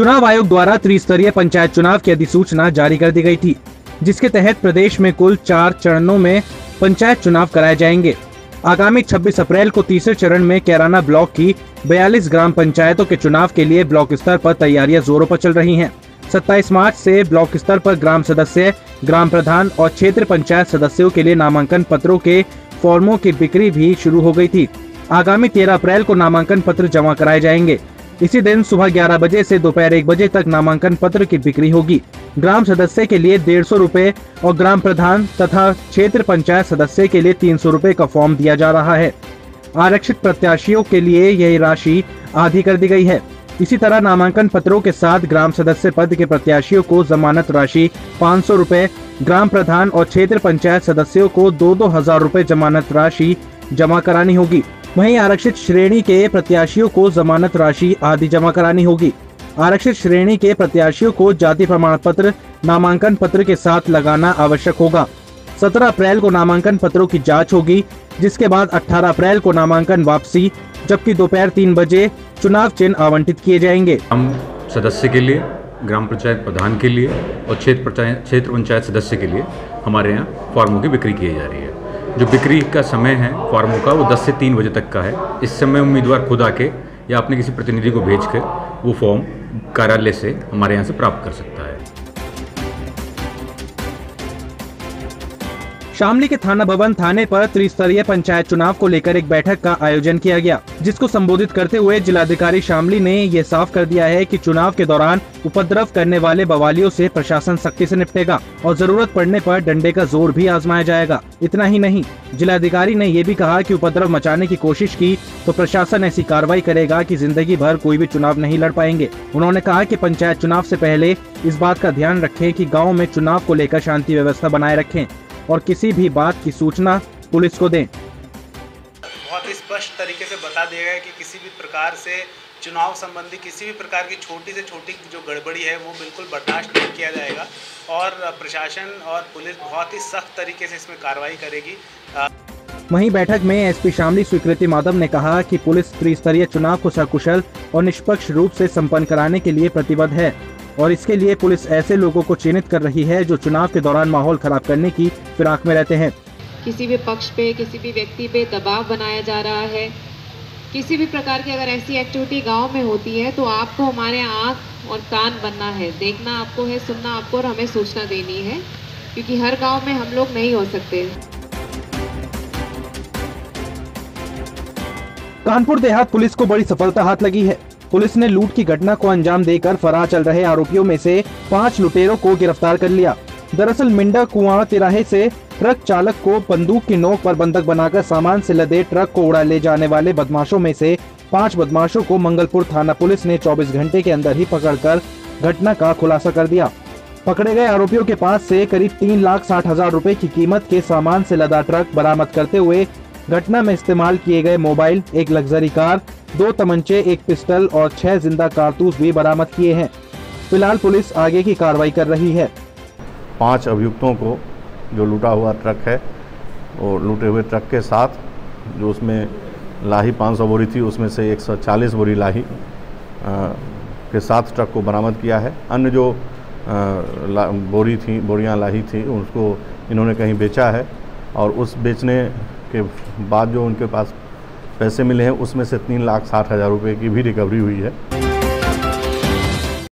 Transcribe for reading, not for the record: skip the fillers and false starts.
चुनाव आयोग द्वारा त्रिस्तरीय पंचायत चुनाव की अधिसूचना जारी कर दी गई थी, जिसके तहत प्रदेश में कुल 4 चरणों में पंचायत चुनाव कराए जाएंगे। आगामी 26 अप्रैल को तीसरे चरण में कैराना ब्लॉक की 42 ग्राम पंचायतों के चुनाव के लिए ब्लॉक स्तर पर तैयारियां जोरों पर चल रही हैं। 27 मार्च से ब्लॉक स्तर पर ग्राम सदस्य, ग्राम प्रधान और क्षेत्र पंचायत सदस्यों के लिए नामांकन पत्रों के फॉर्मों की बिक्री भी शुरू हो गई थी। आगामी 13 अप्रैल को नामांकन पत्र जमा कराए जाएंगे। इसी दिन सुबह 11 बजे से दोपहर 1 बजे तक नामांकन पत्र की बिक्री होगी। ग्राम सदस्य के लिए 150 रुपए और ग्राम प्रधान तथा क्षेत्र पंचायत सदस्य के लिए 300 रुपए का फॉर्म दिया जा रहा है। आरक्षित प्रत्याशियों के लिए यह राशि आधी कर दी गई है। इसी तरह नामांकन पत्रों के साथ ग्राम सदस्य पद के प्रत्याशियों को जमानत राशि 500 रुपए, ग्राम प्रधान और क्षेत्र पंचायत सदस्यों को 2-2 हजार रुपए जमानत राशि जमा करानी होगी। वहीं आरक्षित श्रेणी के प्रत्याशियों को जमानत राशि आदि जमा करानी होगी। आरक्षित श्रेणी के प्रत्याशियों को जाति प्रमाण पत्र नामांकन पत्र के साथ लगाना आवश्यक होगा। 17 अप्रैल को नामांकन पत्रों की जांच होगी, जिसके बाद 18 अप्रैल को नामांकन वापसी, जबकि दोपहर 3 बजे चुनाव चिन्ह आवंटित किए जाएंगे। ग्राम सदस्य के लिए, ग्राम पंचायत प्रधान के लिए और क्षेत्र पंचायत सदस्य के लिए हमारे यहाँ फॉर्मों की बिक्री की जा रही है। जो बिक्री का समय है फॉर्मों का वो 10 से 3 बजे तक का है। इस समय उम्मीदवार खुद आके या अपने किसी प्रतिनिधि को भेजकर वो फॉर्म कार्यालय से हमारे यहाँ से प्राप्त कर सकता है। शामली के थाना भवन थाने पर त्रिस्तरीय पंचायत चुनाव को लेकर एक बैठक का आयोजन किया गया, जिसको संबोधित करते हुए जिलाधिकारी शामली ने ये साफ कर दिया है कि चुनाव के दौरान उपद्रव करने वाले बवालियों से प्रशासन सख्ती से निपटेगा और जरूरत पड़ने पर डंडे का जोर भी आजमाया जाएगा। इतना ही नहीं, जिलाधिकारी ने ये भी कहा कि उपद्रव मचाने की कोशिश की तो प्रशासन ऐसी कार्रवाई करेगा कि जिंदगी भर कोई भी चुनाव नहीं लड़ पाएंगे। उन्होंने कहा कि पंचायत चुनाव से पहले इस बात का ध्यान रखें कि गाँव में चुनाव को लेकर शांति व्यवस्था बनाए रखें और किसी भी बात की सूचना पुलिस को दें। बहुत ही स्पष्ट तरीके से बता दिया गया कि किसी भी प्रकार से चुनाव संबंधी किसी भी प्रकार की छोटी से छोटी जो गड़बड़ी है वो बिल्कुल बर्दाश्त नहीं किया जाएगा और प्रशासन और पुलिस बहुत ही सख्त तरीके से इसमें कार्रवाई करेगी। वहीं बैठक में एसपी शामली स्वीकृति माधव ने कहा कि पुलिस त्रिस्तरीय चुनाव को सकुशल और निष्पक्ष रूप से संपन्न कराने के लिए प्रतिबद्ध है और इसके लिए पुलिस ऐसे लोगों को चिन्हित कर रही है जो चुनाव के दौरान माहौल खराब करने की फिराक में रहते हैं। किसी भी पक्ष पे, किसी भी व्यक्ति पे दबाव बनाया जा रहा है, किसी भी प्रकार की अगर ऐसी एक्टिविटी गांव में होती है तो आपको हमारे आँख और कान बनना है, देखना आपको है, सुनना आपको और हमें सूचना देनी है, क्योंकि हर गाँव में हम लोग नहीं हो सकते। कानपुर देहात पुलिस को बड़ी सफलता हाथ लगी है। पुलिस ने लूट की घटना को अंजाम देकर फरार चल रहे आरोपियों में से 5 लुटेरों को गिरफ्तार कर लिया। दरअसल मिंडा कुआं तिराहे से ट्रक चालक को बंदूक की नोक पर बंधक बनाकर सामान से लदे ट्रक को उड़ा ले जाने वाले बदमाशों में से 5 बदमाशों को मंगलपुर थाना पुलिस ने 24 घंटे के अंदर ही पकड़कर घटना का खुलासा कर दिया। पकड़े गए आरोपियों के पास से करीब 3,60,000 रुपए की कीमत के सामान से लदा ट्रक बरामद करते हुए घटना में इस्तेमाल किए गए मोबाइल, एक लग्जरी कार, 2 तमंचे, 1 पिस्टल और 6 जिंदा कारतूस भी बरामद किए हैं। फिलहाल पुलिस आगे की कार्रवाई कर रही है। 5 अभियुक्तों को जो लूटा हुआ ट्रक है और लूटे हुए ट्रक के साथ जो उसमें लाही 500 बोरी थी उसमें से 140 बोरी लाही के साथ ट्रक को बरामद किया है। अन्य जो बोरियां लाही थी उसको इन्होंने कहीं बेचा है और उस बेचने के बाद जो उनके पास पैसे मिले हैं उसमें से 3,60,000 रुपये की भी रिकवरी हुई है।